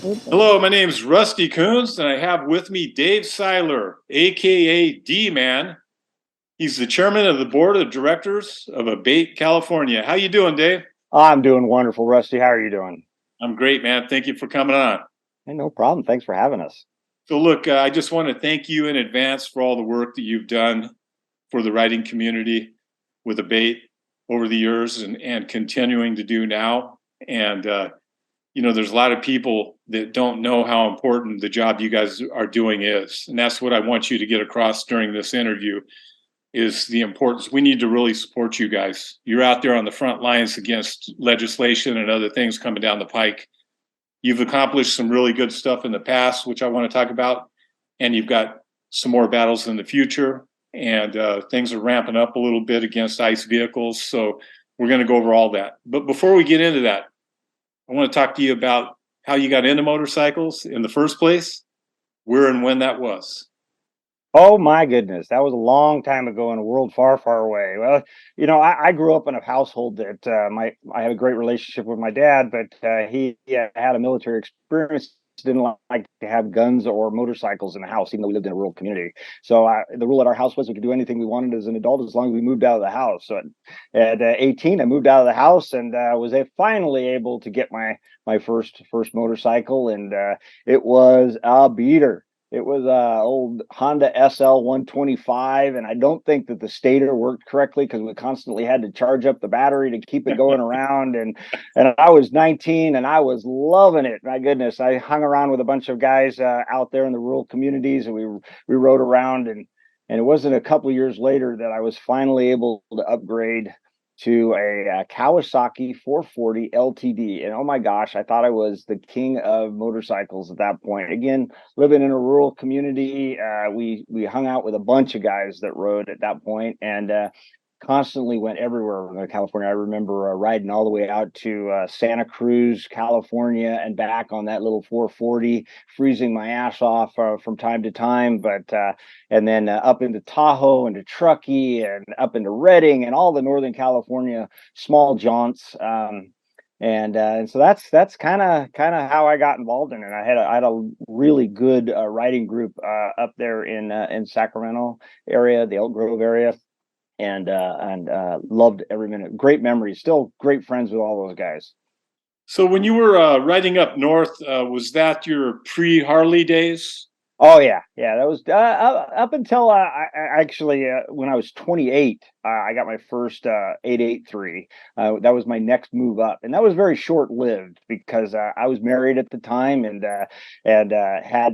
Hello, my name is Rusty Coones, and I have with me Dave Seiler, aka D-Man. He's the chairman of the board of directors of ABATE, California. How you doing, Dave? I'm doing wonderful, Rusty. How are you doing? I'm great, man. Thank you for coming on. Hey, no problem. Thanks for having us. So, look, I just want to thank you in advance for all the work that you've done for the writing community with ABATE over the years and continuing to do now. And there's a lot of people that don't know how important the job you guys are doing is. And that's what I want you to get across during this interview is the importance. We need to really support you guys. You're out there on the front lines against legislation and other things coming down the pike. You've accomplished some really good stuff in the past, which I want to talk about. And you've got some more battles in the future. And things are ramping up a little bit against ICE vehicles. So we're going to go over all that. But before we get into that, I want to talk to you about how you got into motorcycles in the first place, where and when that was. Oh my goodness, that was a long time ago in a world far, far away. Well, I grew up in a household that I had a great relationship with my dad, but he had a military experience. Didn't like to have guns or motorcycles in the house, even though we lived in a rural community. So the rule at our house was we could do anything we wanted as an adult as long as we moved out of the house. So at 18, I moved out of the house and was finally able to get my first motorcycle, and it was a beater. It was a old Honda SL 125, and I don't think that the stator worked correctly because we constantly had to charge up the battery to keep it going around. And I was 19 and I was loving it. My goodness, I hung around with a bunch of guys out there in the rural communities, and we rode around. And it wasn't a couple of years later that I was finally able to upgrade to a Kawasaki 440 LTD. And oh my gosh, I thought I was the king of motorcycles at that point. Again, living in a rural community, we hung out with a bunch of guys that rode at that point, and constantly went everywhere in California. I remember riding all the way out to Santa Cruz, California, and back on that little 440, freezing my ass off from time to time. But and then up into Tahoe, into Truckee, and up into Redding, and all the Northern California small jaunts. And so that's kind of how I got involved in it. I had a really good riding group up there in Sacramento area, the Elk Grove area, and loved every minute. Great memories. Still great friends with all those guys. So when you were riding up north, was that your pre-Harley days? Oh yeah. That was up until I actually when I was 28, I got my first 883. That was my next move up, and that was very short lived because I was married at the time and had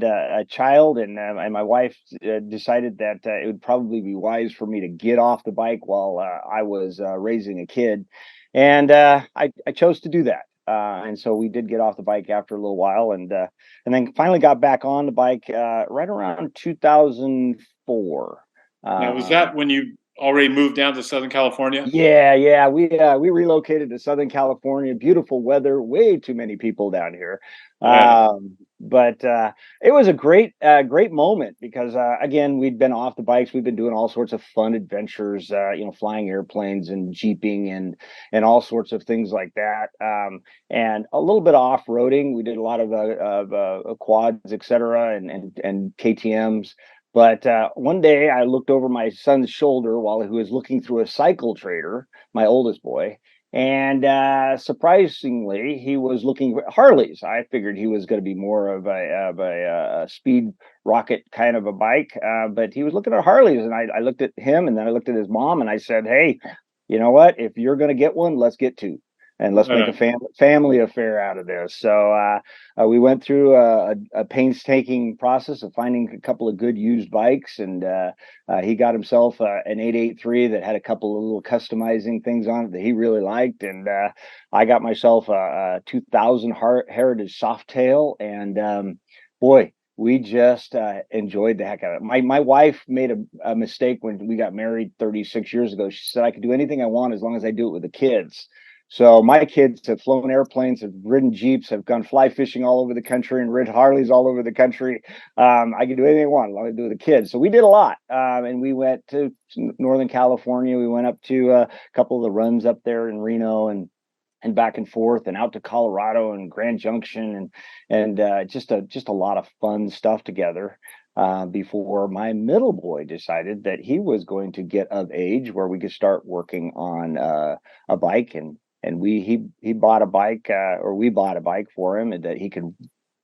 a child, and my wife decided that it would probably be wise for me to get off the bike while I was raising a kid, and I chose to do that. And so we did get off the bike after a little while, and then finally got back on the bike right around 2004. Now, was that when you already moved down to Southern California? Yeah, we relocated to Southern California. Beautiful weather, way too many people down here. Yeah. But it was a great moment because again, we'd been off the bikes. We've been doing all sorts of fun adventures, flying airplanes and jeeping and all sorts of things like that. And a little bit of off-roading. We did a lot of quads, etc., and KTM's. But one day I looked over my son's shoulder while he was looking through a cycle trader, my oldest boy, and surprisingly, he was looking at Harleys. I figured he was going to be more of a speed rocket kind of a bike, but he was looking at Harleys, and I looked at him, and then I looked at his mom, and I said, "Hey, you know what? If you're going to get one, let's get two." And let's make a family affair out of this. So we went through a painstaking process of finding a couple of good used bikes, and he got himself an 883 that had a couple of little customizing things on it that he really liked, and I got myself a 2000 Heritage Softail, and boy, we just enjoyed the heck out of it. My wife made a mistake when we got married 36 years ago. She said I could do anything I want as long as I do it with the kids. So my kids have flown airplanes, have ridden Jeeps, have gone fly fishing all over the country, and ridden Harleys all over the country. I can do anything I want, as long as I do with the kids. So we did a lot, and we went to Northern California. We went up to a couple of the runs up there in Reno, and and back and forth and out to Colorado and Grand Junction and just a lot of fun stuff together. Before my middle boy decided that he was going to get of age where we could start working on a bike, and he bought a bike, or we bought a bike for him and that he could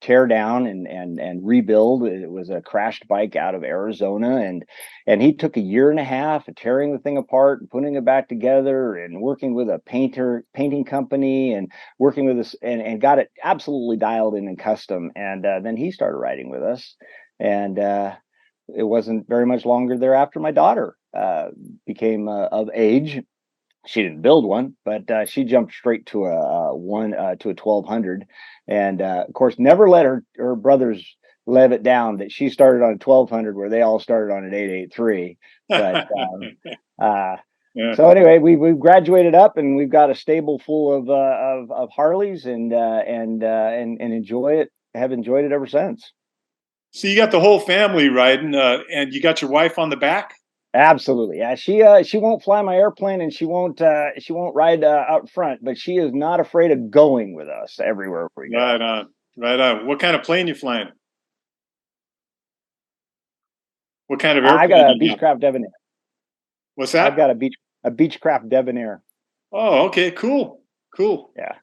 tear down and rebuild. It was a crashed bike out of Arizona, and he took a year and a half of tearing the thing apart and putting it back together and working with a painting company and working with us and got it absolutely dialed in and custom. And then he started riding with us, and it wasn't very much longer thereafter my daughter became of age. She didn't build one, but she jumped straight to a 1200, and of course never let her brothers live it down that she started on a 1200 where they all started on an 883. But uh, Yeah. so anyway, we've graduated up and we've got a stable full of Harleys, and enjoy it. Have enjoyed it ever since. So you got the whole family riding, and you got your wife on the back. Absolutely, yeah. She won't fly my airplane, and she won't ride out front, but she is not afraid of going with us everywhere we go. Right on, right on. What kind of plane you flying? What kind of I airplane got a you got? Beechcraft Debonair. What's I've that? got a Beechcraft Debonair. Oh, okay, cool, cool. Yeah.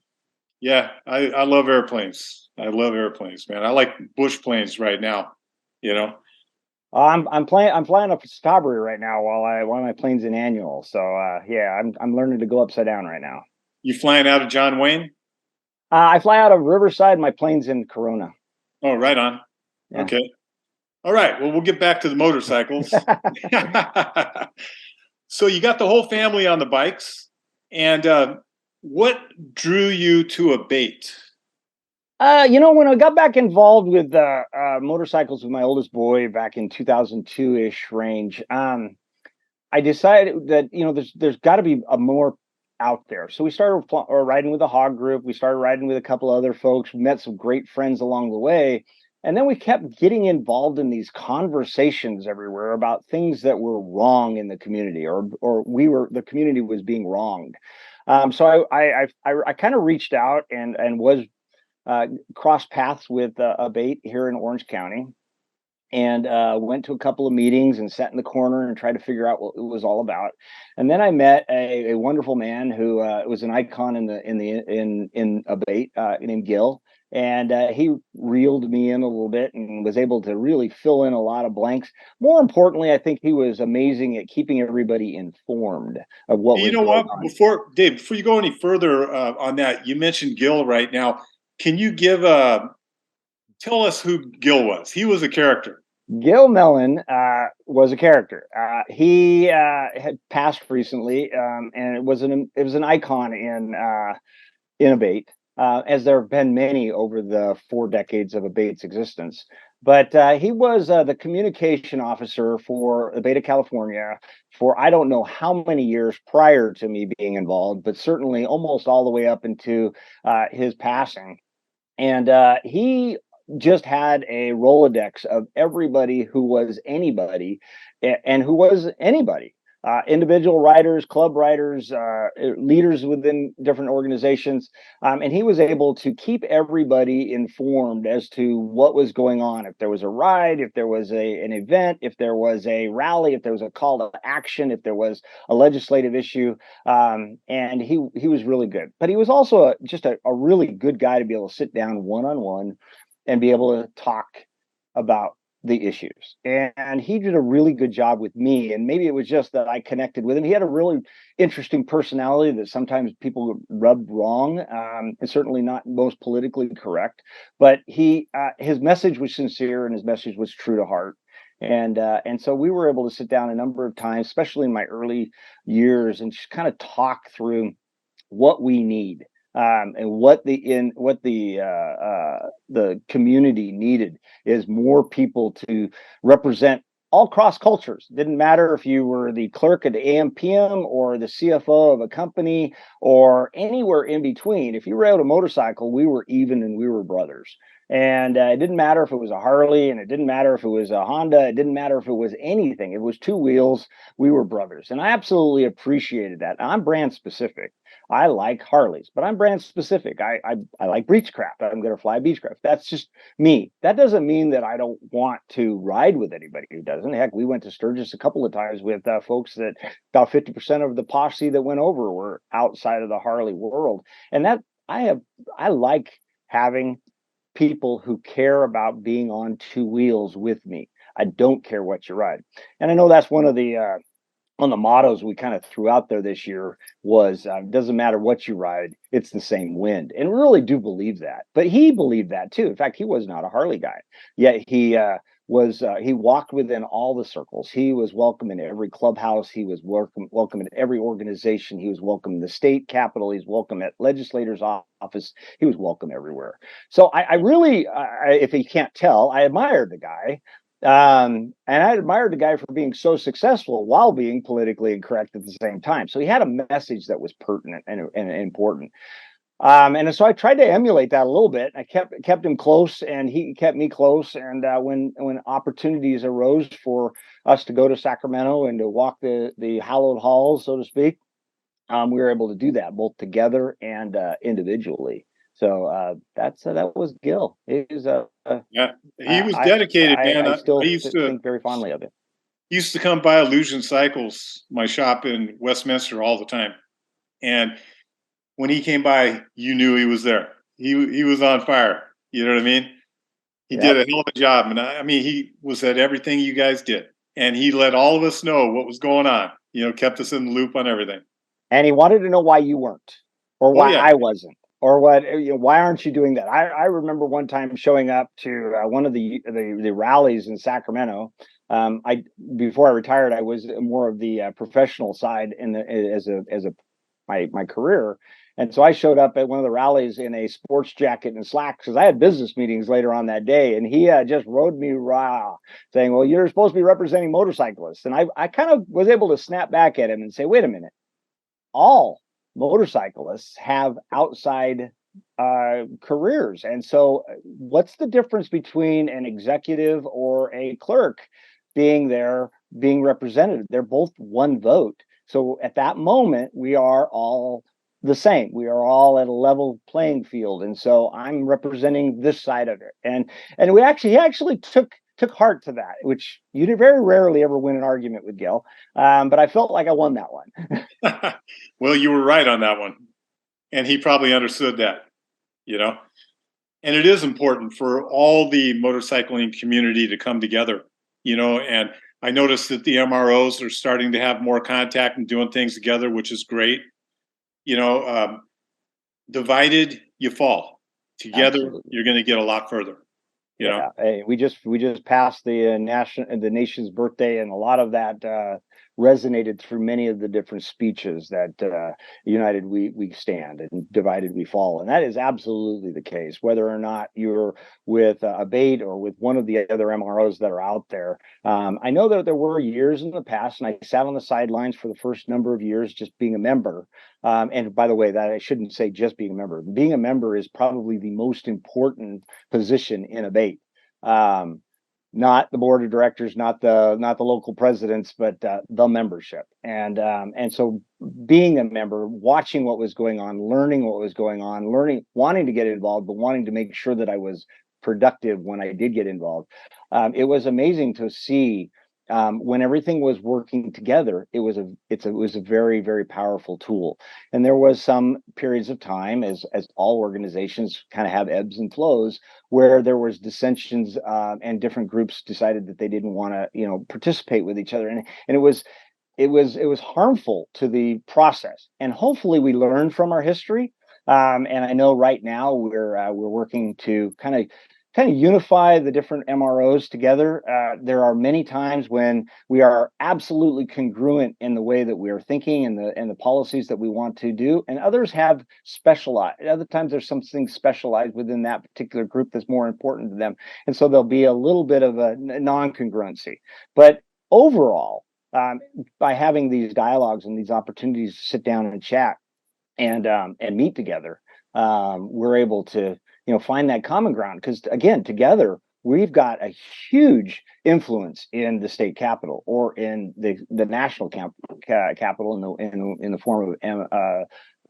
Yeah, I love airplanes. I love airplanes, man. I like bush planes right now. You know, I'm flying a Strawberry right now while my plane's in annual. So yeah, I'm learning to go upside down right now. you flying out of John Wayne? I fly out of Riverside. My plane's in Corona. Oh, right on. Yeah. Okay. All right. Well, we'll get back to the motorcycles. So you got the whole family on the bikes, and what drew you to ABATE? When I got back involved with motorcycles with my oldest boy back in 2002-ish range, I decided that there's got to be a more out there. So we started riding with the Hog Group. We started riding with a couple other folks. We met some great friends along the way, and then we kept getting involved in these conversations everywhere about things that were wrong in the community, or the community was being wronged. So I kind of reached out and was crossed paths with ABATE here in Orange County, and went to a couple of meetings and sat in the corner and tried to figure out what it was all about. And then I met a wonderful man who was an icon in ABATE, named Gil. And he reeled me in a little bit and was able to really fill in a lot of blanks. More importantly, I think he was amazing at keeping everybody informed of what You was know going what? on. Before you go any further on that, you mentioned Gil right now. Can you tell us who Gil was? He was a character. Gil Mellon was a character. He had passed recently, and it was an icon in ABATE, as there have been many over the 4 decades of ABATE's existence. But he was the communication officer for ABATE of California for I don't know how many years prior to me being involved, but certainly almost all the way up into his passing. And he just had a Rolodex of everybody who was anybody and who was anybody. Individual writers, club writers, leaders within different organizations. And he was able to keep everybody informed as to what was going on. If there was a ride, if there was an event, if there was a rally, if there was a call to action, if there was a legislative issue. And he was really good. But he was also just a really good guy to be able to sit down one-on-one and be able to talk about the issues. And he did a really good job with me. And maybe it was just that I connected with him. He had a really interesting personality that sometimes people rubbed wrong, and certainly not most politically correct. But his message was sincere and his message was true to heart. And so we were able to sit down a number of times, especially in my early years, and just kind of talk through what we need, and what the community needed is more people to represent all cross cultures. Didn't matter if you were the clerk at the AMPM or the CFO of a company or anywhere in between. If you rode a motorcycle, we were even and we were brothers. And it didn't matter if it was a Harley, and it didn't matter if it was a Honda. It didn't matter if it was anything. It was two wheels. We were brothers, and I absolutely appreciated that. I'm brand specific. I like Harleys, but I'm brand specific. I like Beechcraft. I'm going to fly Beechcraft. That's just me. That doesn't mean that I don't want to ride with anybody who doesn't. Heck, we went to Sturgis a couple of times with folks that about 50% of the posse that went over were outside of the Harley world, and that I like having people who care about being on two wheels with me. I don't care what you ride. And I know that's one of the on the mottos we kind of threw out there this year was doesn't matter what you ride, it's the same wind. And we really do believe that. But he believed that too. In fact, he was not a Harley guy, yet he walked within all the circles. He was welcome in every clubhouse. He was welcome in every organization. He was welcome in the state capitol. He's welcome at legislators' office. He was welcome everywhere. So I really, if you can't tell, I admired the guy. And I admired the guy for being so successful while being politically incorrect at the same time. So he had a message that was pertinent and important. And so I tried to emulate that a little bit. I kept him close, and he kept me close. And when opportunities arose for us to go to Sacramento and to walk the hallowed halls, so to speak, we were able to do that both together and individually. So that was Gil. He was Yeah, he was dedicated, man. I I still used to think very fondly of it. used to come by Illusion Cycles, my shop in Westminster, all the time. And when he came by, you knew he was there. He was on fire. You know what I mean? He did Yep. a hell of a job, and I mean, he was at everything you guys did, and he let all of us know what was going on. You know, kept us in the loop on everything. And he wanted to know why you weren't, or Oh why yeah, I wasn't, or what, why aren't you doing that? I remember one time showing up to one of the rallies in Sacramento. I Before I retired, I was more of the professional side in the as a my career. And so I showed up at one of the rallies in a sports jacket and slacks because I had business meetings later on that day. And he just rode me raw, saying, "Well, you're supposed to be representing motorcyclists." And I kind of was able to snap back at him and say, "Wait a minute, all motorcyclists have outside careers. And so, what's the difference between an executive or a clerk being there, being represented? They're both one vote. So, at that moment, we are all the same. We are all at a level playing field. And so, I'm representing this side of it. And he actually took heart to that, which you very rarely ever win an argument with Gil. But I felt like I won that one. well, you were right on that one, and he probably understood that. You know, and it is important for all the motorcycling community to come together. You know, and I noticed that the MROs are starting to have more contact and doing things together, which is great. You know, divided you fall. Together, Absolutely. you're going to get a lot further. You know. Yeah. Hey, we just passed the nation's birthday, and a lot of that resonated through many of the different speeches that united we stand and divided we fall, and that is absolutely the case. Whether or not you're with ABATE or with one of the other MROs that are out there, I know that there were years in the past, and I sat on the sidelines for the first number of years, just being a member. And by the way, that I shouldn't say just being a member. Being a member is probably the most important position in ABATE. Um, Not the board of directors, not the local presidents, but the membership. And so being a member, watching what was going on, learning what was going on, wanting to get involved, but wanting to make sure that I was productive when I did get involved. It was amazing to see when everything was working together. It was a very, very powerful tool. And there was some periods of time, as all organizations kind of have ebbs and flows, where there was dissensions, and different groups decided that they didn't want to participate with each other, and it was harmful to the process. And hopefully we learn from our history. And I know right now we're working to kind of unify the different MROs together. There are many times when we are absolutely congruent in the way that we are thinking and the policies that we want to do, and others have specialized. Other times there's something specialized within that particular group that's more important to them, and so there'll be a little bit of a non-congruency. But overall, by having these dialogues and these opportunities to sit down and chat and meet together, we're able to find that common ground. Because again, together we've got a huge influence in the state capital or in the national capital in the form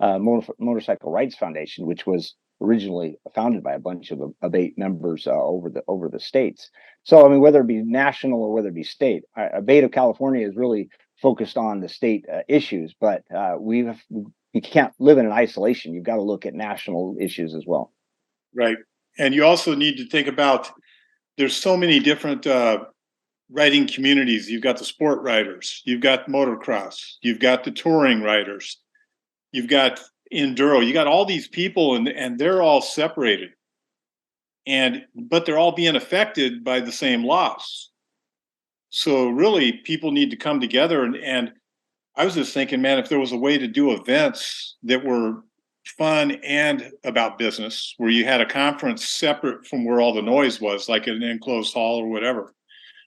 of Motorcycle Rights Foundation, which was originally founded by a bunch of ABATE members over the states. So, I mean, whether it be national or whether it be state, ABATE of California is really focused on the state issues, but you can't live in an isolation. You've got to look at national issues as well. Right. And you also need to think about there's so many different riding communities. You've got the sport riders, you've got motocross, you've got the touring riders, you've got enduro, you got all these people, and they're all separated, but they're all being affected by the same loss. So really, people need to come together. And I was just thinking, man, if there was a way to do events that were fun and about business, where you had a conference separate from where all the noise was, like in an enclosed hall or whatever,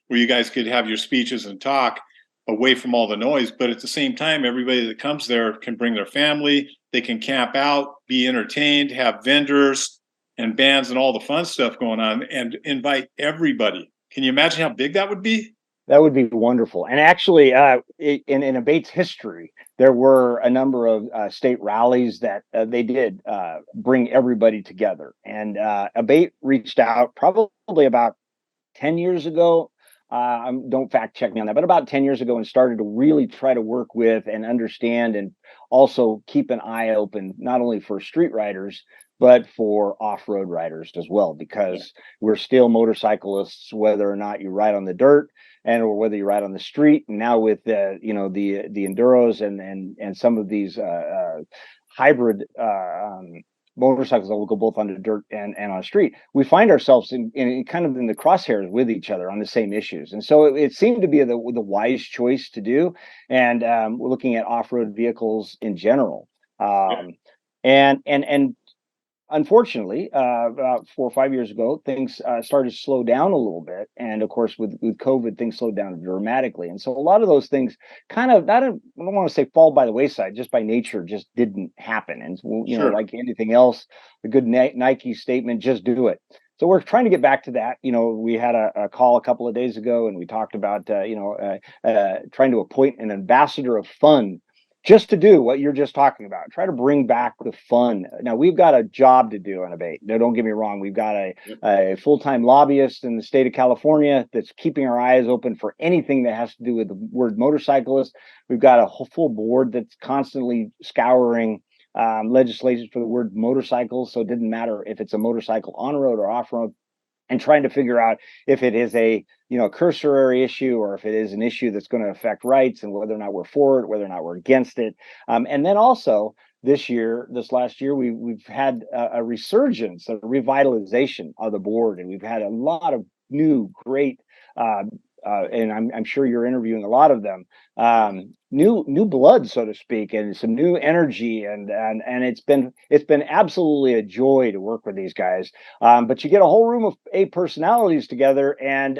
where you guys could have your speeches and talk away from all the noise, but at the same time, everybody that comes there can bring their family, they can camp out, be entertained, have vendors and bands and all the fun stuff going on, and invite everybody. Can you imagine how big that would be? That would be wonderful. And actually, in ABATE's history, there were a number of state rallies that they did bring everybody together. And ABATE reached out probably about 10 years ago. Don't fact check me on that, but about 10 years ago, and started to really try to work with and understand and also keep an eye open, not only for street riders, but for off-road riders as well, because we're still motorcyclists, whether or not you ride on the dirt or whether you ride on the street. And now with the enduros and some of these hybrid motorcycles that will go both on the dirt and on the street, we find ourselves in kind of in the crosshairs with each other on the same issues. And so it seemed to be the wise choice to do. And we're looking at off-road vehicles in general. And unfortunately, about 4 or 5 years ago, things started to slow down a little bit. And of course, with COVID, things slowed down dramatically. And so a lot of those things kind of, I don't want to say fall by the wayside, just by nature, just didn't happen. And, like anything else, the good Nike statement, just do it. So we're trying to get back to that. We had a call a couple of days ago, and we talked about, trying to appoint an ambassador of fun, just to do what you're just talking about. Try to bring back the fun. Now, we've got a job to do on ABATE. Now, don't get me wrong. We've got a full-time lobbyist in the state of California that's keeping our eyes open for anything that has to do with the word motorcyclist. We've got a whole full board that's constantly scouring legislation for the word motorcycles. So it didn't matter if it's a motorcycle on road or off road, and trying to figure out if it is a cursory issue or if it is an issue that's going to affect rights, and whether or not we're for it, whether or not we're against it. And then also this last year, we've had a resurgence, a revitalization of the board, and we've had a lot of new, great, and I'm sure you're interviewing a lot of them, new blood, so to speak, and some new energy, and it's been absolutely a joy to work with these guys. But you get a whole room of 8 personalities together, and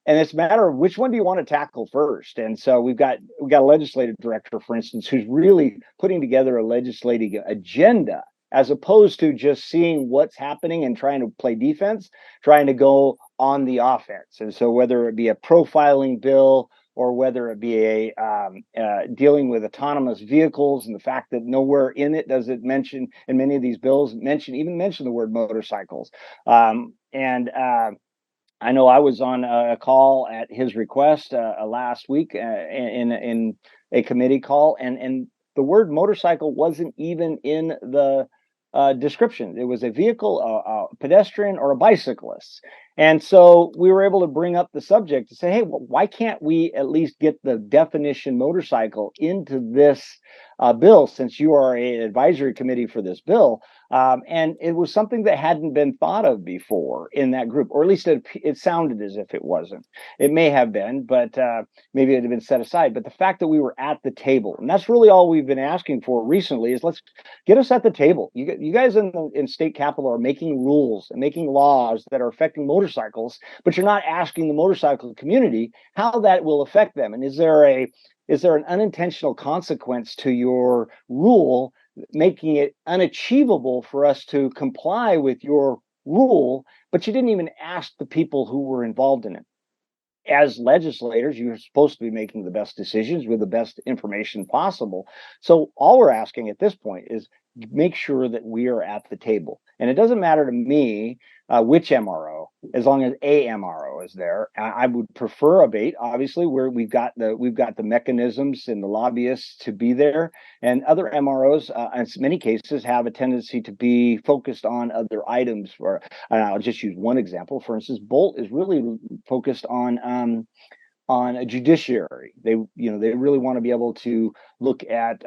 it's a matter of which one do you want to tackle first. And so we've got a legislative director, for instance, who's really putting together a legislative agenda, as opposed to just seeing what's happening and trying to play defense, trying to go on the offense. And so whether it be a profiling bill, or whether it be a dealing with autonomous vehicles, and the fact that nowhere in it does it mention, in many of these bills, mention the word motorcycles. I know I was on a call at his request last week in a committee call, and the word motorcycle wasn't even in the description. It was a vehicle, a pedestrian, or a bicyclist. And so we were able to bring up the subject to say, hey, well, why can't we at least get the definition motorcycle into this bill, since you are an advisory committee for this bill? And it was something that hadn't been thought of before in that group, or at least it sounded as if it wasn't. It may have been, but maybe it had been set aside. But the fact that we were at the table, and that's really all we've been asking for recently, is let's get us at the table. You guys in state capitol are making rules and making laws that are affecting motorcycles, but you're not asking the motorcycle community how that will affect them. And is there an unintentional consequence to your rule making it unachievable for us to comply with your rule, but you didn't even ask the people who were involved in it. As legislators, you're supposed to be making the best decisions with the best information possible. So all we're asking at this point is make sure that we are at the table. And it doesn't matter to me which MRO, as long as a MRO is there. I would prefer ABATE, obviously, where we've got the mechanisms and the lobbyists to be there, and other MROs, in many cases, have a tendency to be focused on other items. For I'll just use one example. For instance, Bolt is really focused on a judiciary. They really want to be able to look at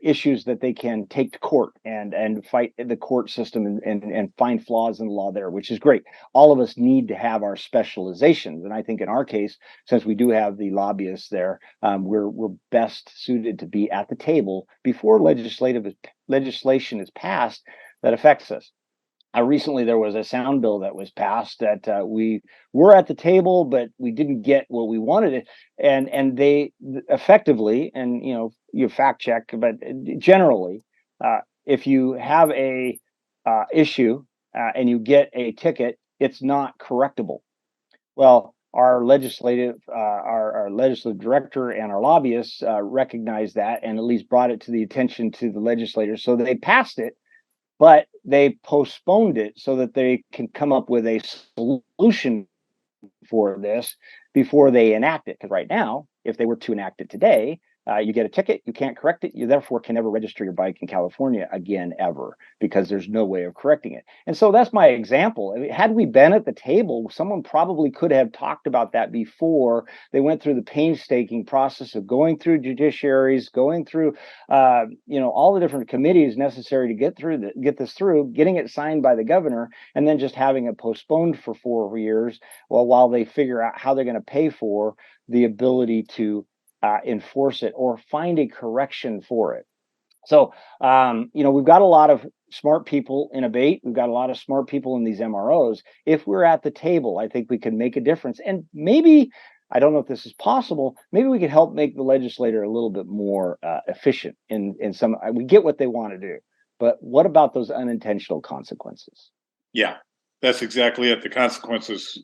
issues that they can take to court and fight the court system and find flaws in the law there, which is great. All of us need to have our specializations, and I think in our case, since we do have the lobbyists there, we're best suited to be at the table before legislation is passed that affects us. Recently, there was a sound bill that was passed that we were at the table, but we didn't get what we wanted. And they effectively, and you fact check, but generally, if you have a issue and you get a ticket, it's not correctable. Well, our legislative director and our lobbyists recognized that and at least brought it to the attention to the legislators, so they passed it, but they postponed it so that they can come up with a solution for this before they enact it. Because right now, if they were to enact it today, you get a ticket, you can't correct it, you therefore can never register your bike in California again, ever, because there's no way of correcting it. And so that's my example. I mean, had we been at the table, someone probably could have talked about that before they went through the painstaking process of going through judiciaries, going through all the different committees necessary to get this through, getting it signed by the governor, and then just having it postponed for 4 years while they figure out how they're going to pay for the ability to enforce it or find a correction for it. So, we've got a lot of smart people in ABATE. We've got a lot of smart people in these MROs. If we're at the table, I think we can make a difference. And maybe, I don't know if this is possible, maybe we could help make the legislator a little bit more efficient in some, we get what they want to do, but what about those unintentional consequences? Yeah, that's exactly it. The consequences.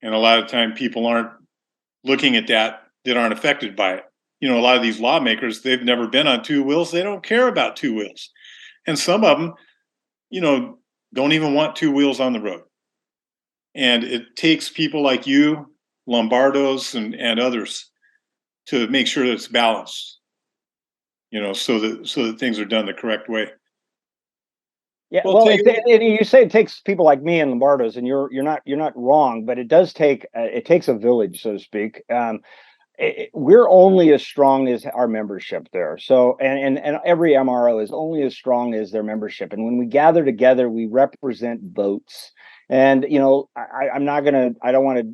And a lot of time people aren't looking at that aren't affected by it. A lot of these lawmakers, they've never been on two wheels. They don't care about two wheels. And some of them, don't even want two wheels on the road. And it takes people like you, Lombardos and others to make sure that it's balanced, so that things are done the correct way. Yeah, well, you say it takes people like me and Lombardos, and you're not wrong, but it does take it takes a village, so to speak. We're only as strong as our membership there. So, and every MRO is only as strong as their membership. And when we gather together, we represent votes. And I don't want to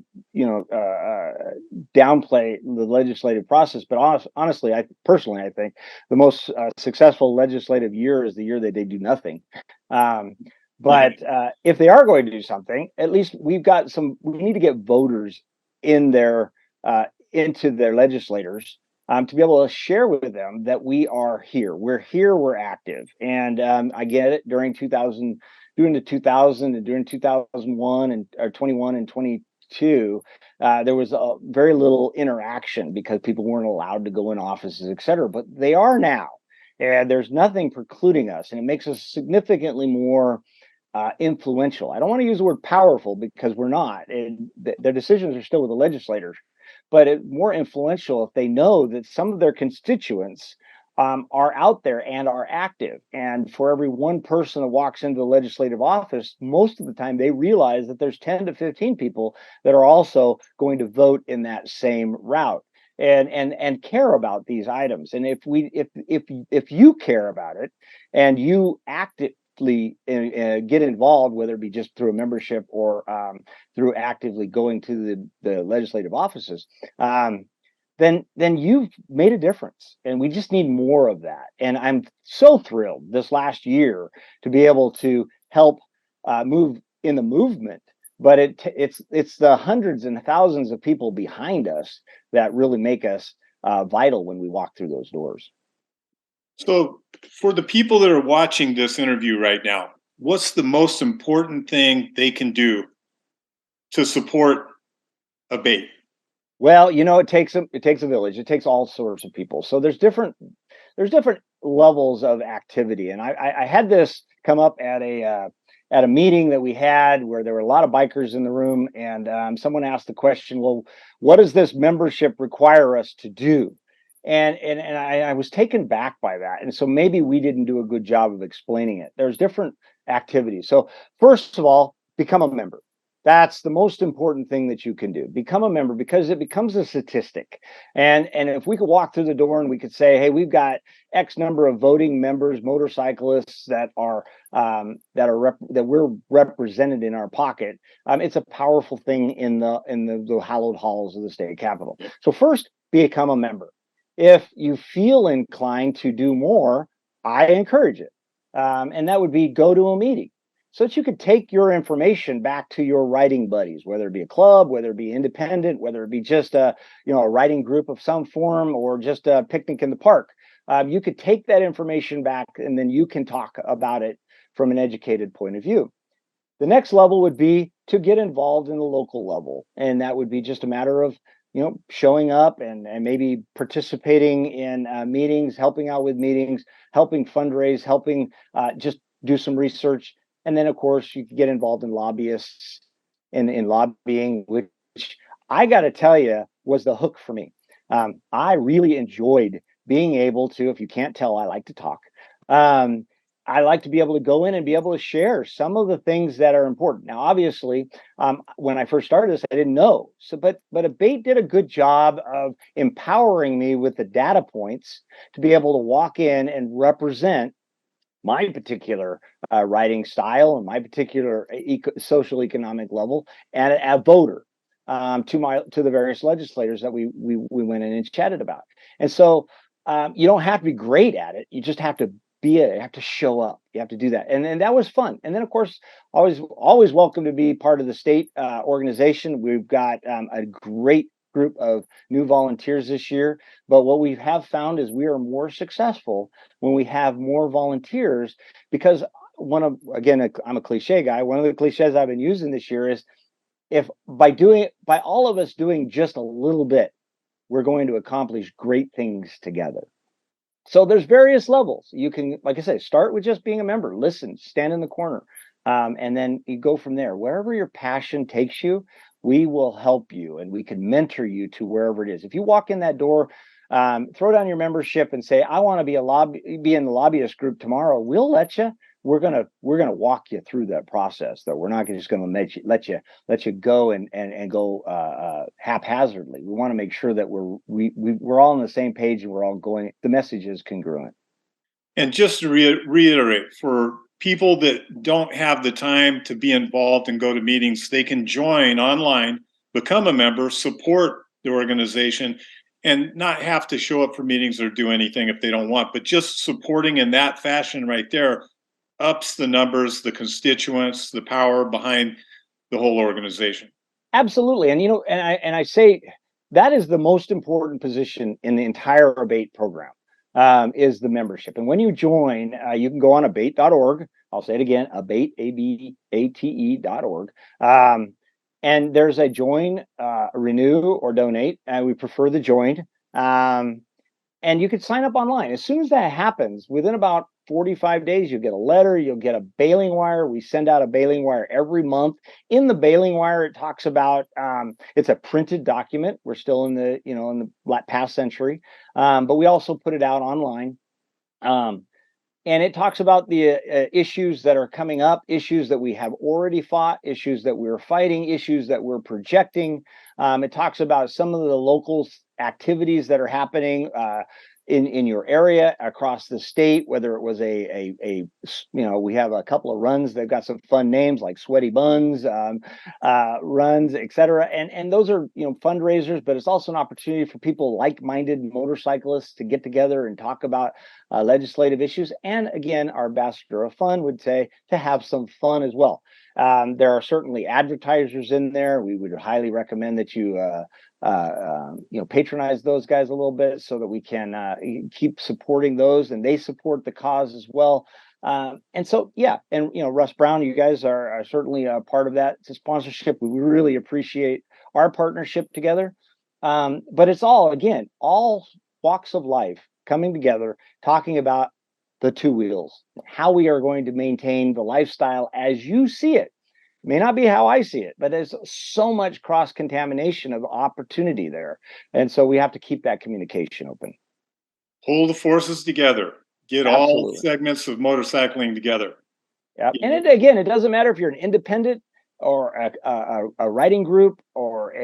downplay the legislative process, but honestly, I think the most successful legislative year is the year that they do nothing. But if they are going to do something, at least we need to get voters in their into their legislators to be able to share with them that we are here. We're here. We're active. And I get it. During the 2000 and during 2001 and or 21 and 22, there was very little interaction because people weren't allowed to go in offices, et cetera. But they are now, and there's nothing precluding us, and it makes us significantly more influential. I don't want to use the word powerful because we're not. Their decisions are still with the legislators, but it's more influential if they know that some of their constituents are out there and are active. And for every one person that walks into the legislative office, most of the time they realize that there's 10 to 15 people that are also going to vote in that same route and care about these items. And if you care about it and you actively get involved, whether it be just through a membership or through actively going to the legislative offices, then you've made a difference. And we just need more of that. And I'm so thrilled this last year to be able to help move in the movement. But it's the hundreds and thousands of people behind us that really make us vital when we walk through those doors. So, for the people that are watching this interview right now, what's the most important thing they can do to support ABATE? Well, it takes a village. It takes all sorts of people. So there's different levels of activity, and I had this come up at a meeting that we had where there were a lot of bikers in the room, and someone asked the question, "Well, what does this membership require us to do?" And I was taken back by that, and so maybe we didn't do a good job of explaining it. There's different activities. So first of all, become a member. That's the most important thing that you can do. Become a member because it becomes a statistic. And if we could walk through the door and we could say, hey, we've got X number of voting members, motorcyclists that we're represented in our pocket, it's a powerful thing in the hallowed halls of the state capitol. So first, become a member. If you feel inclined to do more, I encourage it. And that would be go to a meeting so that you could take your information back to your writing buddies, whether it be a club, whether it be independent, whether it be just a writing group of some form, or just a picnic in the park. You could take that information back, and then you can talk about it from an educated point of view. The next level would be to get involved in the local level, and that would be just a matter of showing up and maybe participating in meetings, helping out with meetings, helping fundraise, helping just do some research. And then, of course, you can get involved in lobbyists and in lobbying, which I got to tell you was the hook for me. I really enjoyed being able to, if you can't tell, I like to talk. Um, I like to be able to go in and be able to share some of the things that are important. Now, obviously, when I first started this, I didn't know. So, but ABATE did a good job of empowering me with the data points to be able to walk in and represent my particular writing style and my particular social economic level and a voter to the various legislators that we went in and chatted about. And so you don't have to be great at it. You just have to you have to show up. You have to do that. And that was fun. And then, of course, always welcome to be part of the state organization. We've got a great group of new volunteers this year. But what we have found is we are more successful when we have more volunteers, because I'm a cliche guy. One of the cliches I've been using this year is, if by all of us doing just a little bit, we're going to accomplish great things together. So there's various levels. You can, like I say, start with just being a member, listen, stand in the corner, and then you go from there. Wherever your passion takes you, we will help you, and we can mentor you to wherever it is. If you walk in that door, throw down your membership and say, "I want to be in the lobbyist group tomorrow." We'll let you. We're gonna walk you through that process, though. We're not just gonna let you go and go haphazardly. We want to make sure that we're all on the same page and we're all going. The message is congruent. And just to reiterate, for people that don't have the time to be involved and go to meetings, they can join online, become a member, support the organization, and not have to show up for meetings or do anything if they don't want. But just supporting in that fashion right there ups the numbers, the constituents, the power behind the whole organization. Absolutely, and I say that is the most important position in the entire ABATE program, is the membership. And when you join, you can go on abate.org. I'll say it again, abate, ABATE.org. And there's a join, renew, or donate. And we prefer the join. And you can sign up online. As soon as that happens, within about 45 days, you'll get a letter, you'll get a bailing wire. We send out a bailing wire every month. In the bailing wire, it talks about, it's a printed document. We're still in the past century, but we also put it out online. And it talks about the issues that are coming up, issues that we have already fought, issues that we're fighting, issues that we're projecting. It talks about some of the local activities that are happening in your area across the state, whether it was we have a couple of runs. They've got some fun names like Sweaty Buns runs, etc. And those are fundraisers, but it's also an opportunity for people like-minded motorcyclists to get together and talk about legislative issues. And again, our ambassador of fun would say to have some fun as well. There are certainly advertisers in there. We would highly recommend that you patronize those guys a little bit so that we can keep supporting those, and they support the cause as well. And so, yeah, and Russ Brown, you guys are certainly a part of that. It's a sponsorship. We really appreciate our partnership together. But it's all walks of life coming together, talking about the two wheels, how we are going to maintain the lifestyle as you see it. May not be how I see it, but there's so much cross contamination of opportunity there. And so we have to keep that communication open. Pull the forces together. Get all Absolutely. segments of motorcycling together. Yeah. And it doesn't matter if you're an independent or a riding group or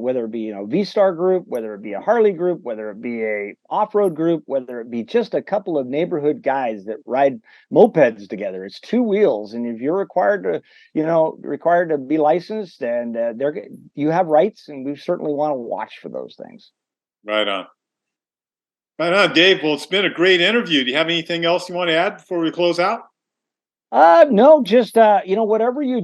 whether it be V-Star group, whether it be a Harley group, whether it be a off-road group, whether it be just a couple of neighborhood guys that ride mopeds together. It's two wheels, and if you're required to be licensed, and you have rights, and we certainly want to watch for those things. Right on. Right on, Dave. Well, it's been a great interview. Do you have anything else you want to add before we close out? No, just whatever you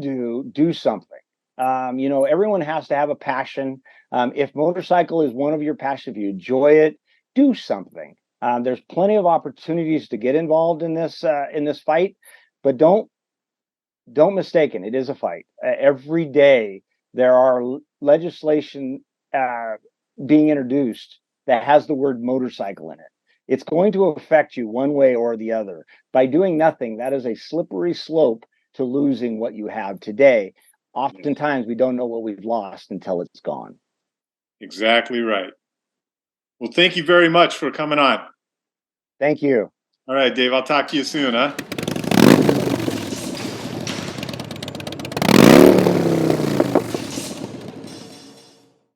do something. Everyone has to have a passion. If motorcycle is one of your passions, if you enjoy it, do something. There's plenty of opportunities to get involved in this fight, but don't mistake it. It is a fight. Every day there are legislation being introduced that has the word motorcycle in it. It's going to affect you one way or the other. By doing nothing, that is a slippery slope to losing what you have today. Oftentimes, we don't know what we've lost until it's gone. Exactly right. Well, thank you very much for coming on. Thank you. All right, Dave, I'll talk to you soon, huh?